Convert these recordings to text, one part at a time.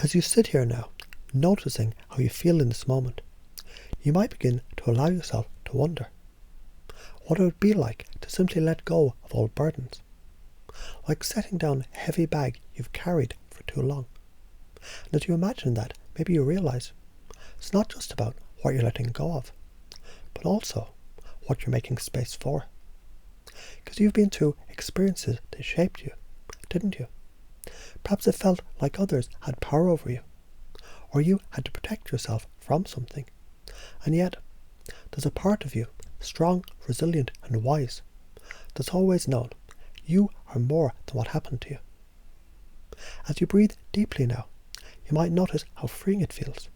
As you sit here now, noticing how you feel in this moment, you might begin to allow yourself to wonder what it would be like to simply let go of old burdens, like setting down a heavy bag you've carried for too long. And as you imagine that, maybe you realize it's not just about what you're letting go of, but also what you're making space for. Because you've been through experiences that shaped you, didn't you? Perhaps it felt like others had power over you, or you had to protect yourself from something. And yet, there's a part of you, strong, resilient and wise, that's always known you are more than what happened to you. As you breathe deeply now, you might notice how freeing it feels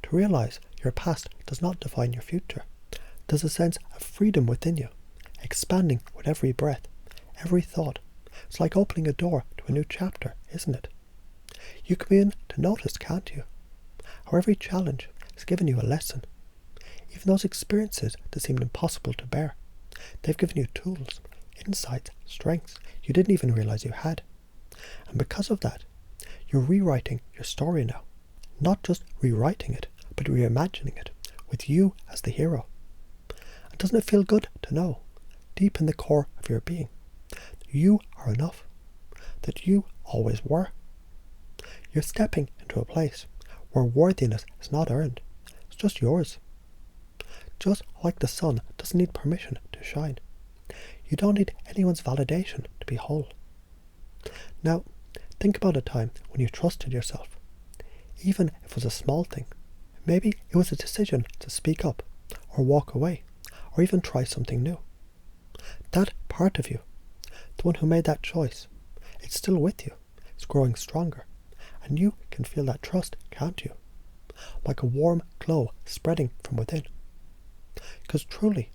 to realize your past does not define your future. There's a sense of freedom within you, expanding with every breath, every thought. It's like opening a door to a new chapter, isn't it? You can begin to notice, can't you, how every challenge has given you a lesson. Even those experiences that seemed impossible to bear, they've given you tools, insights, strengths you didn't even realize you had. And because of that, you're rewriting your story now. Not just rewriting it, but reimagining it, with you as the hero. And doesn't it feel good to know, deep in the core of your being, that you are enough, that you always were? You're stepping into a place where worthiness is not earned, it's just yours. Just like the sun doesn't need permission to shine. You don't need anyone's validation to be whole. Now, think about a time when you trusted yourself, even if it was a small thing. Maybe it was a decision to speak up, or walk away, or even try something new. That part of you, the one who made that choice, it's still with you. It's growing stronger. And you can feel that trust, can't you? Like a warm glow spreading from within. Because truly,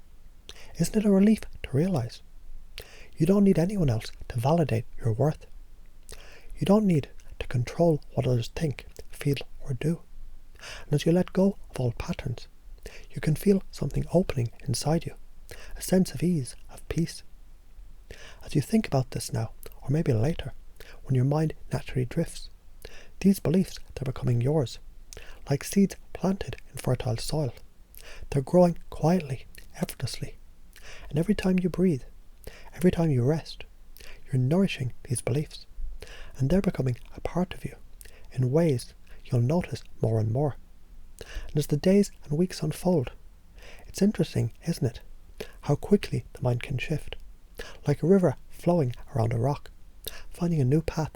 isn't it a relief to realize you don't need anyone else to validate your worth? You don't need to control what others think, feel or do. And as you let go of old patterns, you can feel something opening inside you, a sense of ease, of peace. As you think about this now, or maybe later, when your mind naturally drifts, these beliefs, they're becoming yours, like seeds planted in fertile soil. They're growing quietly, effortlessly. And every time you breathe, every time you rest, you're nourishing these beliefs. And they're becoming a part of you in ways you'll notice more and more. And as the days and weeks unfold, it's interesting, isn't it, how quickly the mind can shift, like a river flowing around a rock, finding a new path.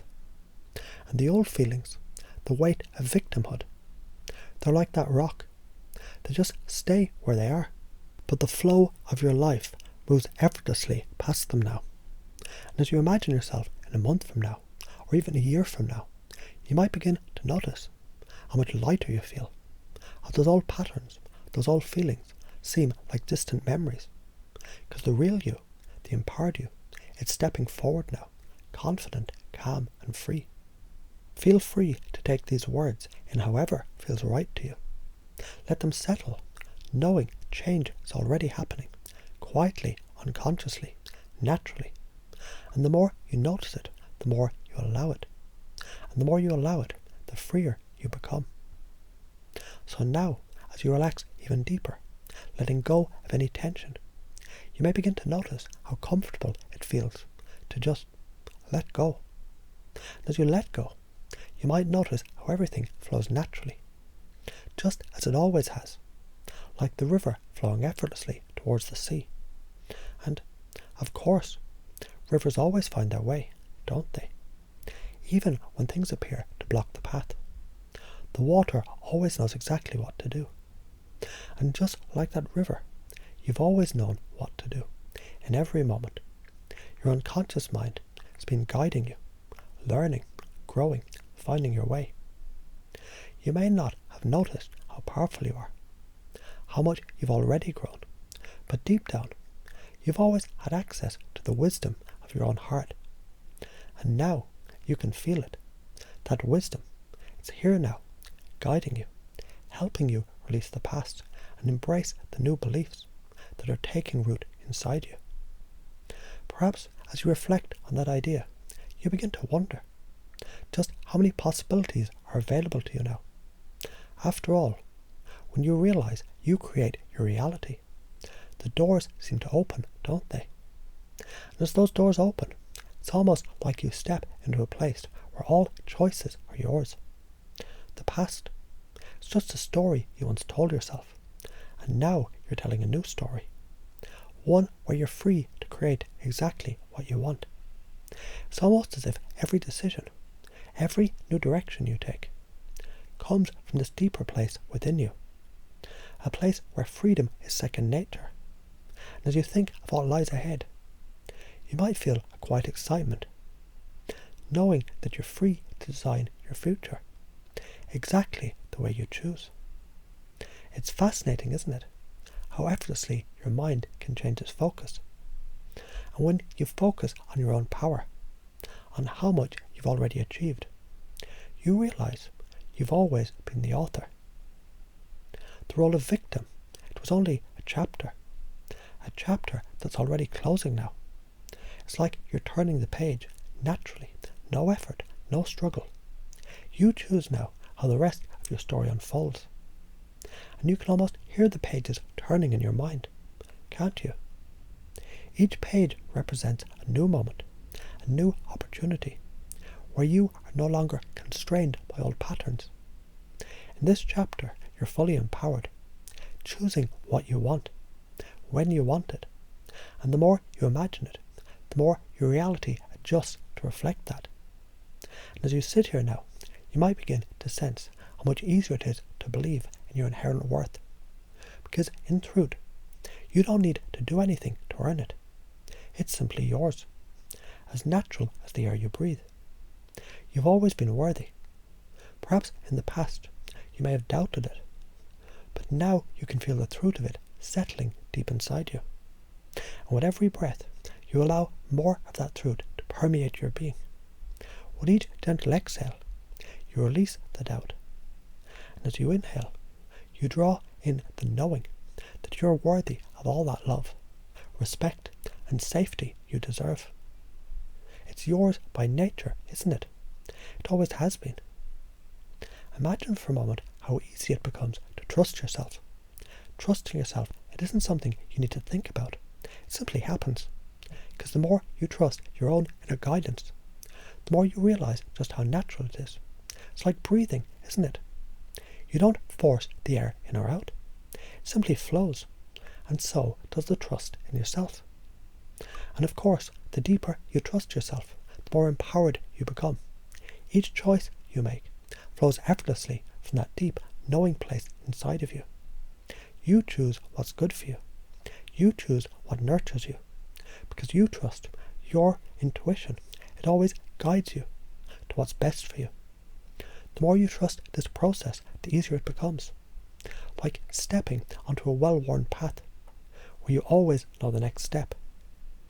And the old feelings, the weight of victimhood, they're like that rock. They just stay where they are. But the flow of your life moves effortlessly past them now. And as you imagine yourself in a month from now, or even a year from now, you might begin to notice how much lighter you feel. How those old patterns, those old feelings seem like distant memories. Because the real you, the empowered you, it's stepping forward now, confident, calm and free. Feel free to take these words in however feels right to you. Let them settle, knowing change is already happening, quietly, unconsciously, naturally. And the more you notice it, the more you allow it. And the more you allow it, the freer you become. So now, as you relax even deeper, letting go of any tension, you may begin to notice how comfortable it feels to just let go. And as you let go, you might notice how everything flows naturally, just as it always has, like the river flowing effortlessly towards the sea. And, of course, rivers always find their way, don't they? Even when things appear to block the path. The water always knows exactly what to do. And just like that river, you've always known what to do, in every moment. Your unconscious mind has been guiding you, learning, growing, finding your way. You may not have noticed how powerful you are, how much you've already grown, but deep down, you've always had access to the wisdom of your own heart. And now you can feel it. That wisdom, it's here now, guiding you, helping you release the past and embrace the new beliefs that are taking root inside you. Perhaps as you reflect on that idea, you begin to wonder, just how many possibilities are available to you now. After all, when you realize you create your reality, the doors seem to open, don't they? And as those doors open, it's almost like you step into a place where all choices are yours. The past, it's just a story you once told yourself, and now you're telling a new story. One where you're free to create exactly what you want. It's almost as if every decision, every new direction you take, comes from this deeper place within you. A place where freedom is second nature. And as you think of what lies ahead, you might feel a quiet excitement, knowing that you're free to design your future exactly the way you choose. It's fascinating, isn't it? How effortlessly your mind can change its focus. And when you focus on your own power, on how much you've already achieved, you realize you've always been the author. The role of victim, it was only a chapter that's already closing now. It's like you're turning the page naturally, no effort, no struggle. You choose now how the rest of your story unfolds. And you can almost hear the pages turning in your mind, can't you? Each page represents a new moment, a new opportunity, where you are no longer constrained by old patterns. In this chapter, you're fully empowered, choosing what you want, when you want it, and the more you imagine it, the more your reality adjusts to reflect that. And as you sit here now, you might begin to sense how much easier it is to believe in your inherent worth. Because in truth, you don't need to do anything to earn it. It's simply yours, as natural as the air you breathe. You've always been worthy. Perhaps in the past, you may have doubted it, but now you can feel the truth of it settling deep inside you. And with every breath, you allow more of that truth to permeate your being. With each gentle exhale, you release the doubt. And as you inhale, you draw in the knowing that you're worthy of all that love, respect, and safety you deserve. It's yours by nature, isn't it? It always has been. Imagine for a moment how easy it becomes to trust yourself. Trusting yourself, it isn't something you need to think about. It simply happens. Because the more you trust your own inner guidance, the more you realize just how natural it is. It's like breathing, isn't it? You don't force the air in or out. It simply flows. And so does the trust in yourself. And of course, the deeper you trust yourself, the more empowered you become. Each choice you make flows effortlessly from that deep, knowing place inside of you. You choose what's good for you. You choose what nurtures you. Because you trust your intuition. It always guides you to what's best for you. The more you trust this process, the easier it becomes. Like stepping onto a well-worn path, where you always know the next step.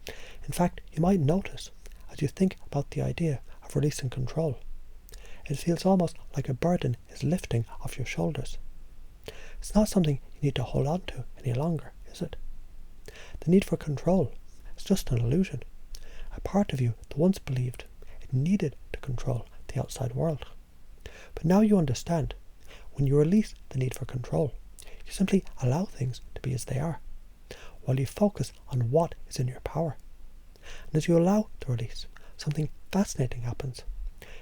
In fact, you might notice, as you think about the idea of releasing control, it feels almost like a burden is lifting off your shoulders. It's not something you need to hold on to any longer, is it? The need for control is just an illusion. A part of you that once believed it needed to control the outside world. But now you understand, when you release the need for control, you simply allow things to be as they are, while you focus on what is in your power. And as you allow the release, something fascinating happens.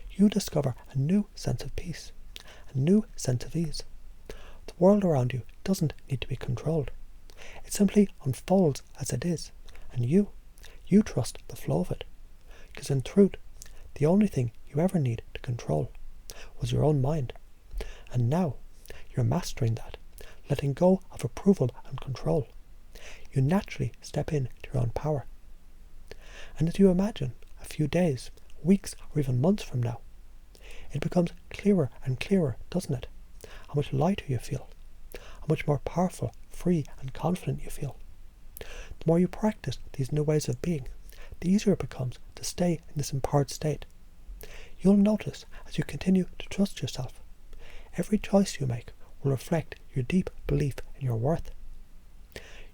You discover a new sense of peace, a new sense of ease. The world around you doesn't need to be controlled. It simply unfolds as it is, and you trust the flow of it. Because in truth, the only thing you ever need to control was your own mind. And now, you're mastering that, letting go of approval and control. You naturally step into your own power. And as you imagine a few days, weeks, or even months from now, it becomes clearer and clearer, doesn't it? How much lighter you feel, how much more powerful, free, and confident you feel. The more you practice these new ways of being, the easier it becomes to stay in this empowered state. You'll notice as you continue to trust yourself, every choice you make will reflect your deep belief in your worth.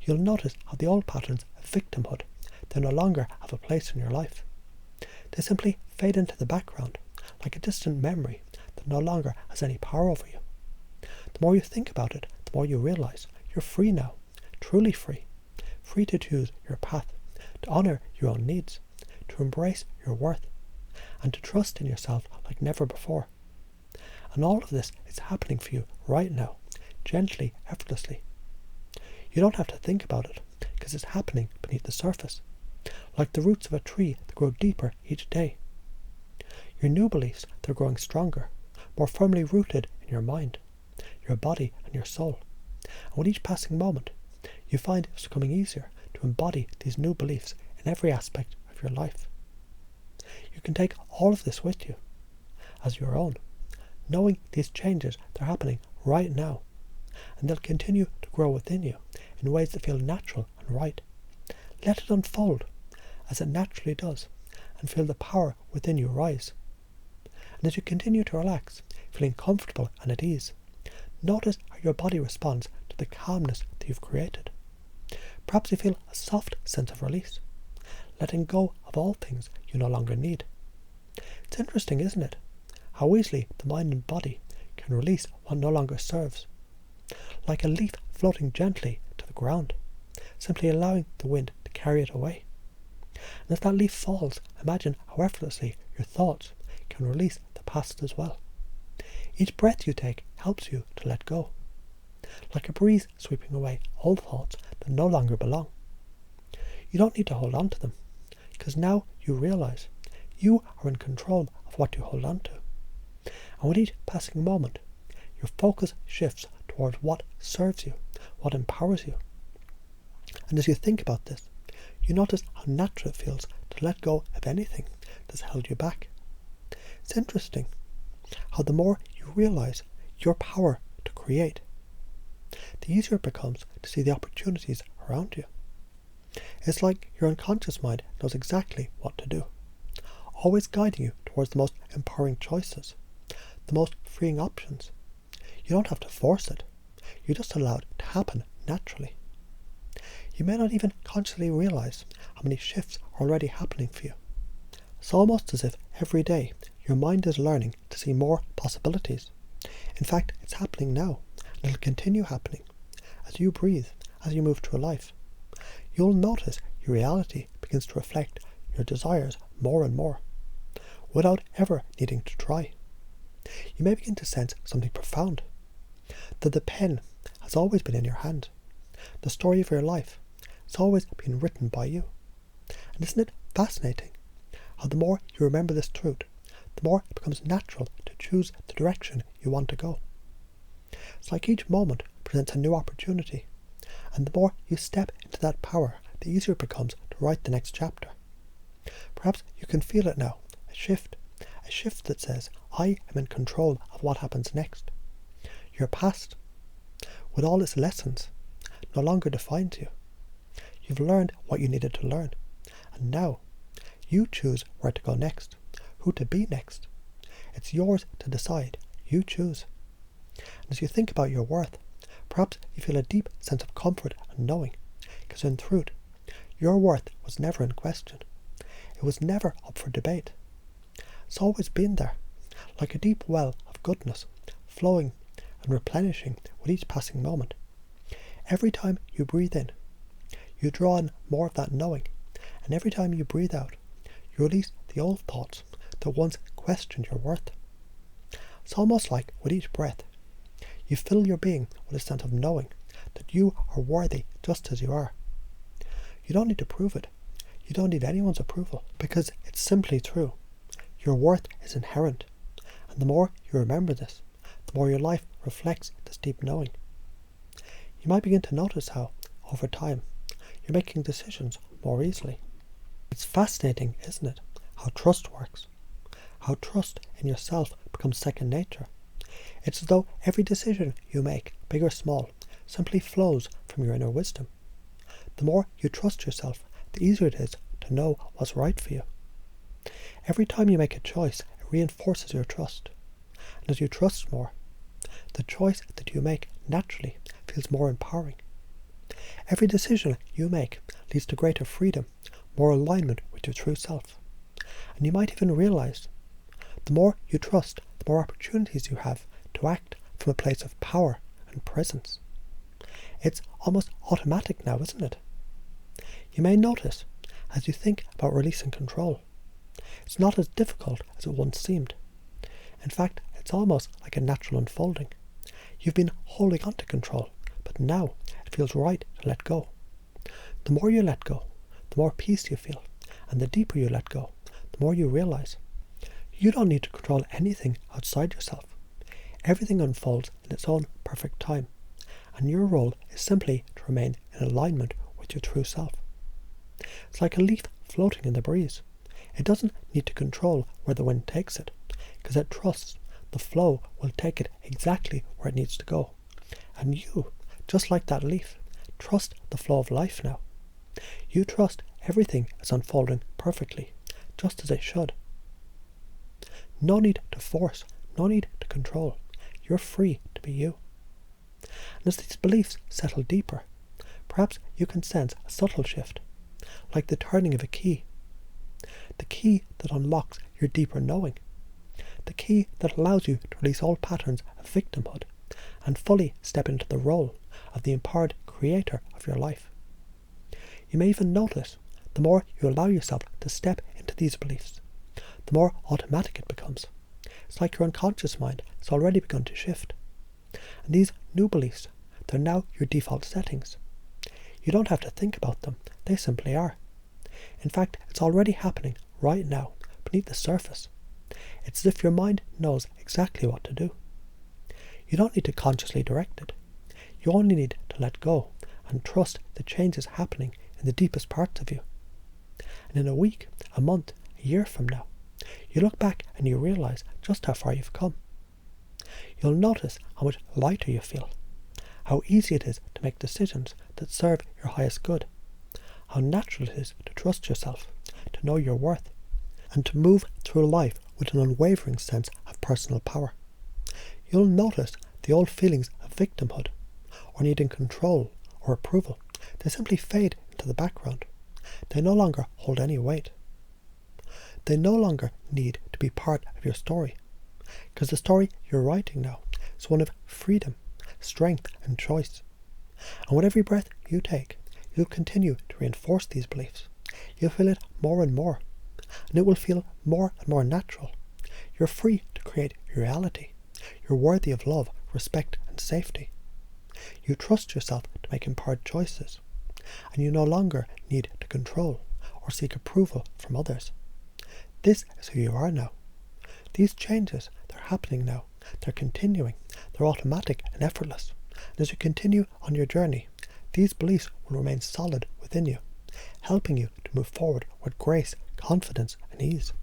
You'll notice how the old patterns of victimhood, they no longer have a place in your life. They simply fade into the background, like a distant memory that no longer has any power over you. The more you think about it, the more you realize you're free now, truly free. Free to choose your path, to honour your own needs, to embrace your worth, and to trust in yourself like never before. And all of this is happening for you right now, gently, effortlessly. You don't have to think about it, because it's happening beneath the surface, like the roots of a tree that grow deeper each day. Your new beliefs, they're growing stronger, more firmly rooted in your mind, your body and your soul. And with each passing moment, you find it's becoming easier to embody these new beliefs in every aspect of your life. You can take all of this with you as your own, knowing these changes, they're happening right now, and they'll continue to grow within you in ways that feel natural and right. Let it unfold as it naturally does, and feel the power within you rise. And as you continue to relax, feeling comfortable and at ease, notice how your body responds to the calmness that you've created. Perhaps you feel a soft sense of release, letting go of all things you no longer need. It's interesting, isn't it, how easily the mind and body can release what no longer serves, like a leaf floating gently to the ground, simply allowing the wind to carry it away. And as that leaf falls, imagine how effortlessly your thoughts can release the past as well. Each breath you take helps you to let go, like a breeze sweeping away old thoughts that no longer belong. You don't need to hold on to them, because now you realize you are in control of what you hold on to. And with each passing moment, your focus shifts towards what serves you, what empowers you. And as you think about this, you notice how natural it feels to let go of anything that's held you back. It's interesting how the more you realize your power to create, the easier it becomes to see the opportunities around you. It's like your unconscious mind knows exactly what to do, always guiding you towards the most empowering choices, the most freeing options. You don't have to force it, you just allow it to happen naturally. You may not even consciously realize how many shifts are already happening for you. It's almost as if every day your mind is learning to see more possibilities. In fact, it's happening now, and it'll continue happening as you breathe, as you move through life. You'll notice your reality begins to reflect your desires more and more, without ever needing to try. You may begin to sense something profound, that the pen has always been in your hand. The story of your life has always been written by you. And isn't it fascinating how the more you remember this truth, the more it becomes natural to choose the direction you want to go. It's like each moment presents a new opportunity, and the more you step into that power, the easier it becomes to write the next chapter. Perhaps you can feel it now, a shift that says, I am in control of what happens next. Your past, with all its lessons, no longer defines you. You've learned what you needed to learn, and now you choose where to go next, who to be next. It's yours to decide. You choose. And as you think about your worth, perhaps you feel a deep sense of comfort and knowing, because in truth, your worth was never in question. It was never up for debate. It's always been there, like a deep well of goodness, flowing and replenishing with each passing moment. Every time you breathe in, you draw in more of that knowing, and every time you breathe out, you release the old thoughts that once questioned your worth. It's almost like with each breath, you fill your being with a sense of knowing that you are worthy just as you are. You don't need to prove it. You don't need anyone's approval, because it's simply true. Your worth is inherent, and the more you remember this, the more your life reflects this deep knowing. You might begin to notice how, over time, you're making decisions more easily. It's fascinating, isn't it, how trust works, how trust in yourself becomes second nature. It's as though every decision you make, big or small, simply flows from your inner wisdom. The more you trust yourself, the easier it is to know what's right for you. Every time you make a choice, it reinforces your trust. And as you trust more, the choice that you make naturally feels more empowering. Every decision you make leads to greater freedom, more alignment with your true self. And you might even realize The more you trust, the more opportunities you have to act from a place of power and presence. It's almost automatic now, isn't it? You may notice, as you think about releasing control, it's not as difficult as it once seemed. In fact, it's almost like a natural unfolding. You've been holding on to control, but now it feels right to let go. The more you let go, the more peace you feel, and the deeper you let go, the more you realize you don't need to control anything outside yourself. Everything unfolds in its own perfect time, and your role is simply to remain in alignment with your true self. It's like a leaf floating in the breeze. It doesn't need to control where the wind takes it, because it trusts the flow will take it exactly where it needs to go. And you, just like that leaf, trust the flow of life now. You trust everything is unfolding perfectly, just as it should. No need to force, no need to control. You're free to be you. And as these beliefs settle deeper, perhaps you can sense a subtle shift, like the turning of a key. The key that unlocks your deeper knowing. The key that allows you to release all patterns of victimhood and fully step into the role of the empowered creator of your life. You may even notice the more you allow yourself to step into these beliefs, the more automatic it becomes. It's like your unconscious mind has already begun to shift. And these new beliefs, they're now your default settings. You don't have to think about them, they simply are. In fact, it's already happening right now, beneath the surface. It's as if your mind knows exactly what to do. You don't need to consciously direct it. You only need to let go and trust the changes happening in the deepest parts of you. And in a week, a month, a year from now, you look back and you realize just how far you've come. You'll notice how much lighter you feel, how easy it is to make decisions that serve your highest good, how natural it is to trust yourself, to know your worth, and to move through life with an unwavering sense of personal power. You'll notice the old feelings of victimhood, or needing control or approval. They simply fade into the background. They no longer hold any weight. They no longer need to be part of your story, because the story you're writing now is one of freedom, strength and choice. And with every breath you take, you'll continue to reinforce these beliefs. You'll feel it more and more, and it will feel more and more natural. You're free to create your reality. You're worthy of love, respect and safety. You trust yourself to make empowered choices, and you no longer need to control or seek approval from others. This is who you are now. These changes, they're happening now. They're continuing. They're automatic and effortless. And as you continue on your journey, these beliefs will remain solid within you, helping you to move forward with grace, confidence and ease.